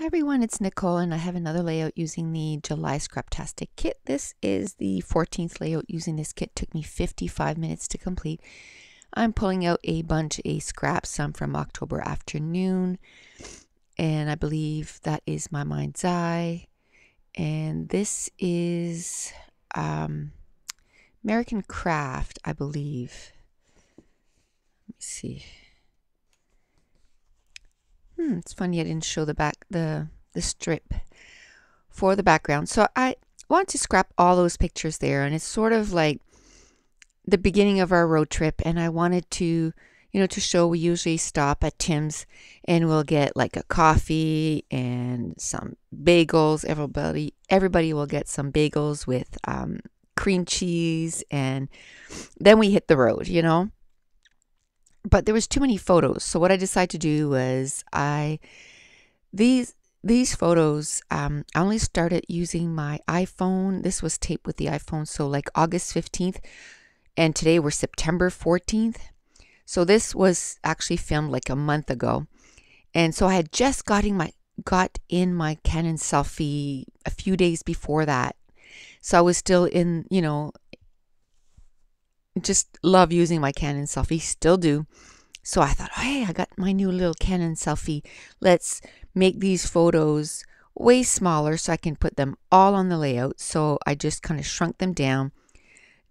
everyone, it's Nicole and I have another layout using the July Scraptastic kit. This is the 14th layout using this kit. It took me 55 minutes to complete. I'm pulling out a bunch of scraps, some from October afternoon, and I believe that is my mind's eye. And this is American Craft, I believe. Let me see. It's funny I didn't show the strip for the background. So I want to scrap all those pictures there, and it's sort of like the beginning of our road trip, and I wanted to, to show we usually stop at Tim's and we'll get like a coffee and some bagels. Everybody will get some bagels with cream cheese, and then we hit the road. But there was too many photos, so what I decided to do was these photos, I only started using my iPhone. This was taped with the iPhone, so like August 15th, and today we're September 14th. So this was actually filmed like a month ago, and so I had just got in my Canon selfie a few days before that. So I was still in, just love using my Canon selfie, still do. So I thought, hey, I got my new little Canon selfie. Let's make these photos way smaller so I can put them all on the layout. So I just kind of shrunk them down,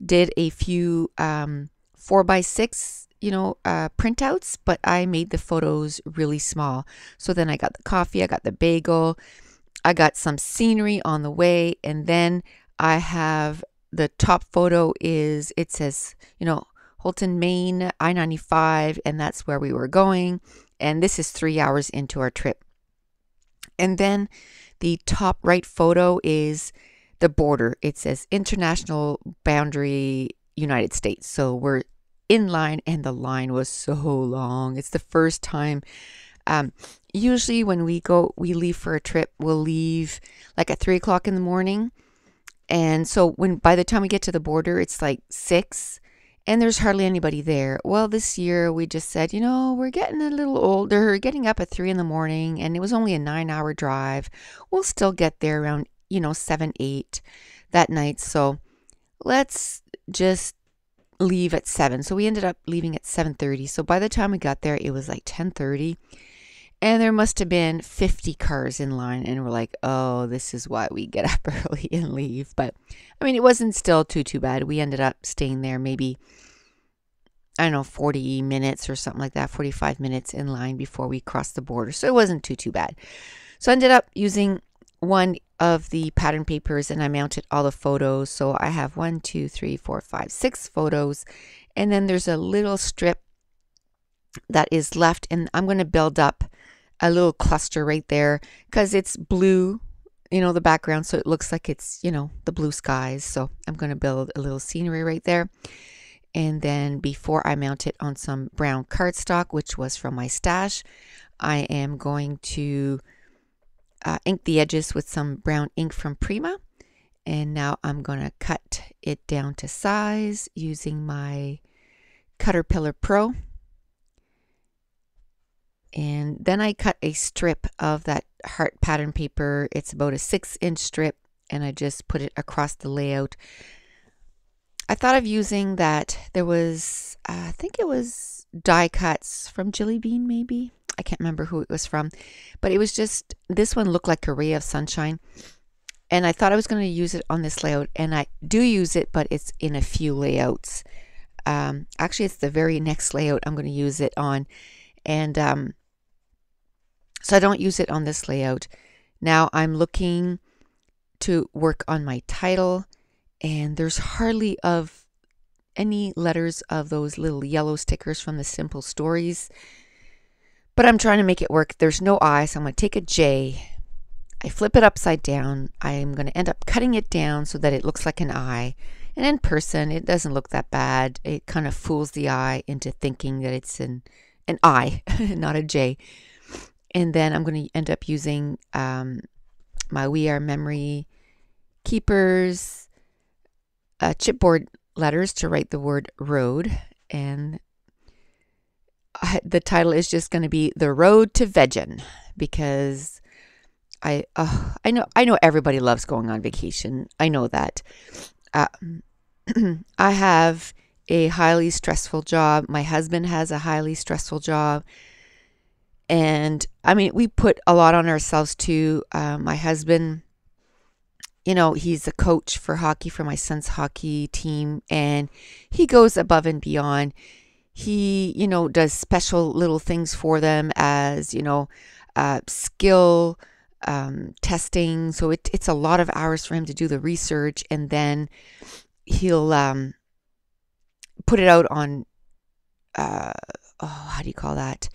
did a few 4x6 printouts, but I made the photos really small. So then I got the coffee, I got the bagel, I got some scenery on the way, and then I have the top photo it says, Holton, Maine, I-95, and that's where we were going. And this is 3 hours into our trip. And then the top right photo is the border. It says International Boundary, United States. So we're in line, and the line was so long. It's the first time. Usually when we leave for a trip, we'll leave like at 3 o'clock in the morning. And so by the time we get to the border, it's like 6, and there's hardly anybody there. Well, this year we just said, we're getting a little older, getting up at 3 in the morning, and it was only a 9-hour drive. We'll still get there around, 7, 8 that night. So let's just leave at 7. So we ended up leaving at 7:30. So by the time we got there, it was like 10:30. And there must have been 50 cars in line, and we're like, oh, this is why we get up early and leave. But, it wasn't still too bad. We ended up staying there maybe, 40 minutes or something like that, 45 minutes in line before we crossed the border. So it wasn't too bad. So I ended up using one of the pattern papers, and I mounted all the photos. So I have 1, 2, 3, 4, 5, 6 photos. And then there's a little strip that is left, and I'm going to build up a little cluster right there because it's blue, the background, so it looks like it's, the blue skies. So I'm going to build a little scenery right there. And then before I mount it on some brown cardstock, which was from my stash, I am going to ink the edges with some brown ink from Prima. And now I'm going to cut it down to size using my Caterpillar Pro. And then I cut a strip of that heart pattern paper. It's about a 6-inch strip, and I just put it across the layout. I thought of using that. There was, I think it was die cuts from Jilly Bean, maybe. I can't remember who it was from, but it was just, this one looked like a ray of sunshine. And I thought I was going to use it on this layout, and I do use it, but it's in a few layouts. Actually, it's the very next layout I'm going to use it on. And so I don't use it on this layout. Now I'm looking to work on my title, and there's hardly of any letters of those little yellow stickers from the Simple Stories. But I'm trying to make it work. There's no I, so I'm going to take a J. I flip it upside down. I'm going to end up cutting it down so that it looks like an I. And in person, it doesn't look that bad. It kind of fools the eye into thinking that it's an I, not a J. And then I'm going to end up using my We Are Memory Keepers chipboard letters to write the word road. And the title is just going to be The Road to Vegan, because I know everybody loves going on vacation. I know that. Uh, I have a highly stressful job. My husband has a highly stressful job. And I mean, we put a lot on ourselves too. My husband, he's a coach for hockey for my son's hockey team, and he goes above and beyond. He, does special little things for them as, skill testing. So it's a lot of hours for him to do the research, and then he'll put it out on, how do you call that?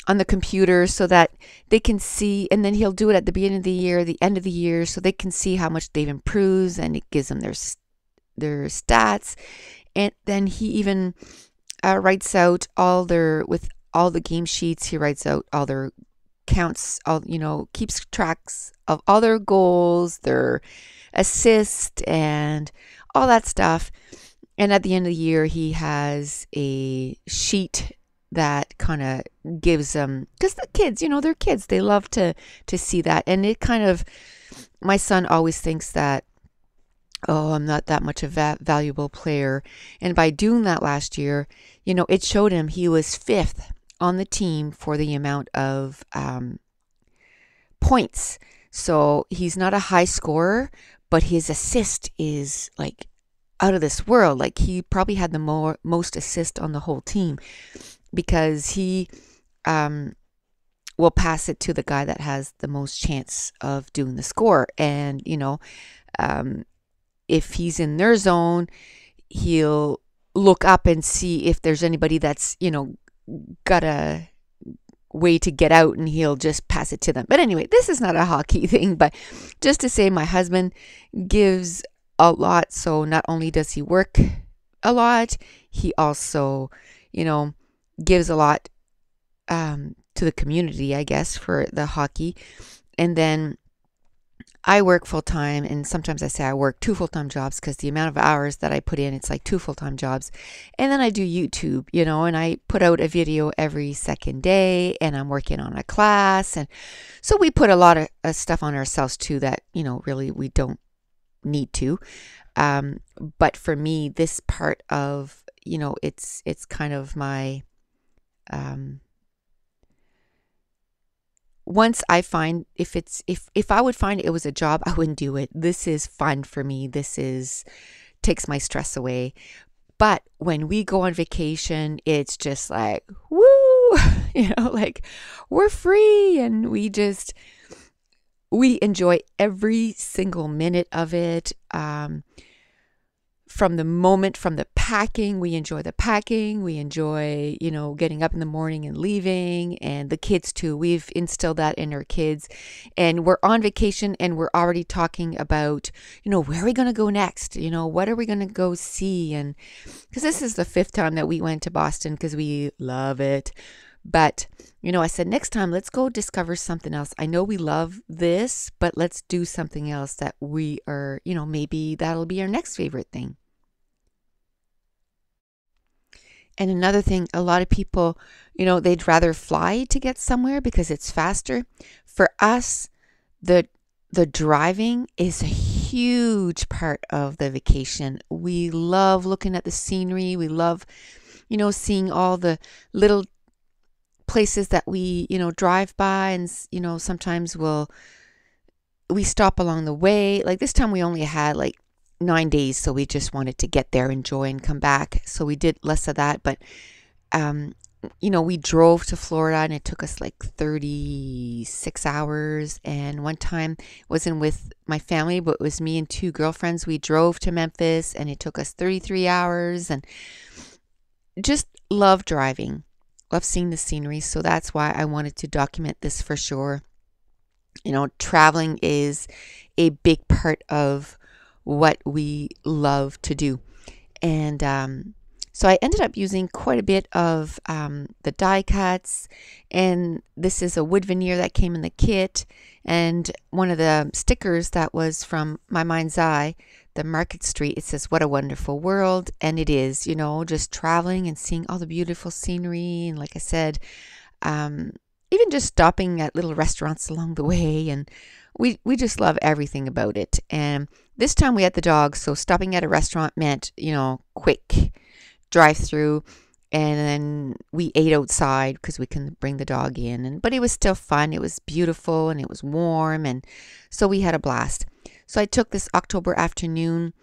On the computer so that they can see, and then he'll do it at the beginning of the year, the end of the year, so they can see how much they've improved, and it gives them their stats. And then he even writes out with all the game sheets. He writes out all their counts, keeps tracks of all their goals, their assist, and all that stuff. And at the end of the year, he has a sheet that kind of gives them, because the kids, they're kids, they love to see that. And it kind of, my son always thinks that, oh, I'm not that much of a valuable player. And by doing that last year, it showed him he was 5th on the team for the amount of points. So he's not a high scorer, but his assist is like out of this world. Like he probably had the most assist on the whole team, because he will pass it to the guy that has the most chance of doing the score. And, if he's in their zone, he'll look up and see if there's anybody that's, got a way to get out, and he'll just pass it to them. But anyway, this is not a hockey thing, but just to say my husband gives a lot. So not only does he work a lot, he also, gives a lot to the community, I guess, for the hockey. And then I work full time, and sometimes I say I work 2 full-time jobs, because the amount of hours that I put in, it's like 2 full-time jobs. And then I do YouTube, and I put out a video every second day, and I'm working on a class. And so we put a lot of stuff on ourselves too that, really we don't need to. But for me, this part of, it's kind of my, once I find, if I would find it was a job, I wouldn't do it. This is fun for me. Takes my stress away. But when we go on vacation, it's just like, woo, like we're free, and we enjoy every single minute of it. From the packing, we enjoy the packing. We enjoy, getting up in the morning and leaving, and the kids too. We've instilled that in our kids, and we're on vacation, and we're already talking about, where are we going to go next? What are we going to go see? And because this is the 5th time that we went to Boston, because we love it. But, I said, next time, let's go discover something else. I know we love this, but let's do something else that we are, maybe that'll be our next favorite thing. And another thing, a lot of people, they'd rather fly to get somewhere because it's faster. For us, the driving is a huge part of the vacation. We love looking at the scenery. We love, seeing all the little places that we, drive by, and, sometimes we stop along the way. Like this time we only had like 9 days, so we just wanted to get there, enjoy, and come back. So we did less of that, but we drove to Florida, and it took us like 36 hours. And one time it wasn't with my family, but it was me and 2 girlfriends. We drove to Memphis, and it took us 33 hours, and just love driving, love seeing the scenery. So that's why I wanted to document this for sure. Traveling is a big part of what we love to do. And so I ended up using quite a bit of the die cuts, and this is a wood veneer that came in the kit, and one of the stickers that was from My Mind's Eye, the Market Street. It says, "What a wonderful world." And it is, just traveling and seeing all the beautiful scenery. And like I said, even just stopping at little restaurants along the way, and we just love everything about it. And this time we had the dog, so stopping at a restaurant meant, quick drive through, and then we ate outside because we can bring the dog in. But it was still fun. It was beautiful and it was warm, and so we had a blast. So I took this October afternoon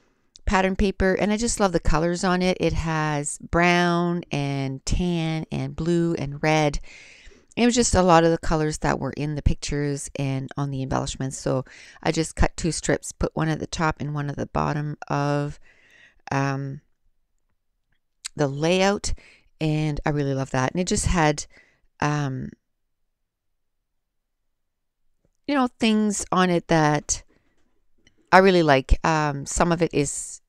pattern paper, and I just love the colors on it. It has brown and tan and blue and red. It was just a lot of the colors that were in the pictures and on the embellishments. So I just cut 2 strips, put one at the top and one at the bottom of the layout, and I really love that. And it just had things on it that I really like. Some of it is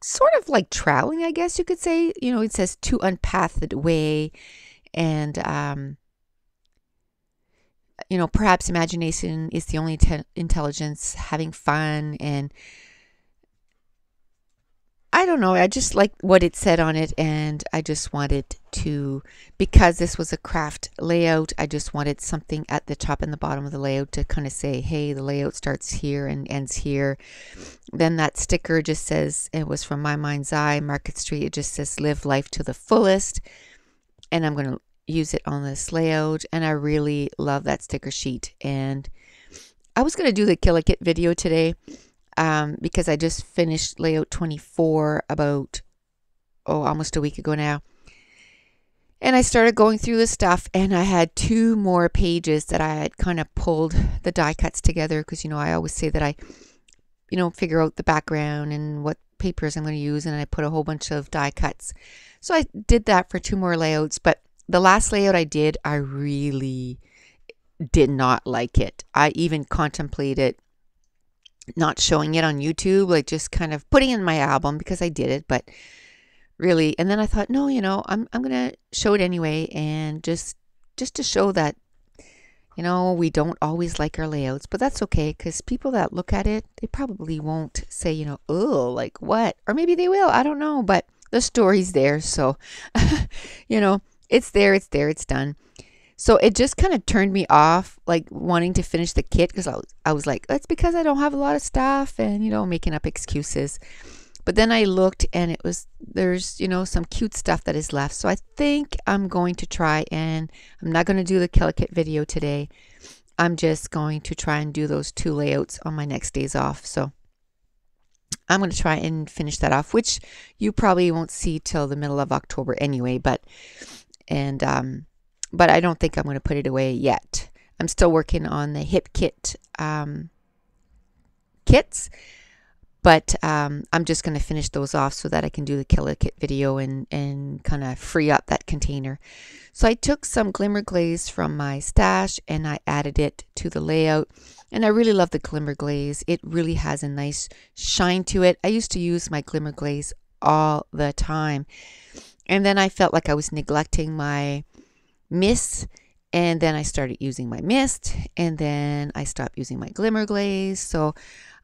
sort of like troweling, I guess you could say. It says to unpathed way, and perhaps imagination is the only intelligence, having fun. And I don't know, I just like what it said on it, and I just wanted to, because this was a craft layout, I just wanted something at the top and the bottom of the layout to kind of say, hey, the layout starts here and ends here. Then that sticker just says, it was from My Mind's Eye, Market Street, it just says live life to the fullest, and I'm going to use it on this layout. And I really love that sticker sheet. And I was going to do the Kill a Kit video today, because I just finished layout 24 about, almost a week ago now. And I started going through this stuff, and I had 2 more pages that I had kind of pulled the die cuts together, because, I always say that I, figure out the background and what papers I'm going to use, and I put a whole bunch of die cuts. So I did that for 2 more layouts, but the last layout I did, I really did not like it. I even contemplated not showing it on YouTube, like just kind of putting it in my album because I did it, but really, and then I thought, no, I'm gonna show it anyway, and just to show that, we don't always like our layouts, but that's okay, because people that look at it, they probably won't say, oh, like what, or maybe they will, I don't know, but the story's there, so it's there, it's done. So it just kind of turned me off, like wanting to finish the kit, because I was like, that's because I don't have a lot of stuff, and making up excuses. But then I looked, and there's some cute stuff that is left. So I think I'm going to try, and I'm not going to do the Kill a Kit video today. I'm just going to try and do those 2 layouts on my next days off. So I'm going to try and finish that off, which you probably won't see till the middle of October anyway, but I don't think I'm going to put it away yet. I'm still working on the hip kit kits, but I'm just going to finish those off so that I can do the Kill a Kit video and kind of free up that container. So I took some glimmer glaze from my stash, and I added it to the layout, and I really love the glimmer glaze. It really has a nice shine to it. I used to use my glimmer glaze all the time, and then I felt like I was neglecting my mist, and then I started using my mist, and then I stopped using my glimmer glaze. So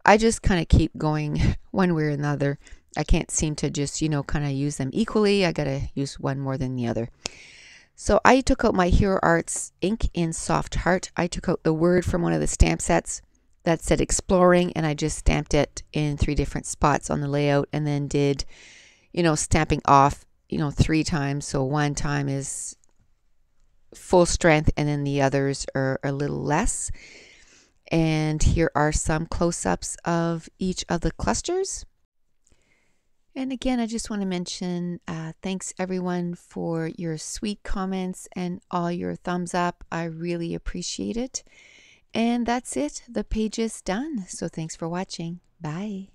I just kind of keep going one way or another. I can't seem to just kind of use them equally. I gotta use one more than the other. So I took out my Hero Arts ink in Soft Heart. I took out the word from one of the stamp sets that said exploring, and I just stamped it in 3 different spots on the layout, and then did stamping off 3 times. So one time is full strength, and then the others are a little less. And here are some close-ups of each of the clusters. And again, I just want to mention thanks everyone for your sweet comments and all your thumbs up. I really appreciate it. And that's it. The page is done. So thanks for watching. Bye.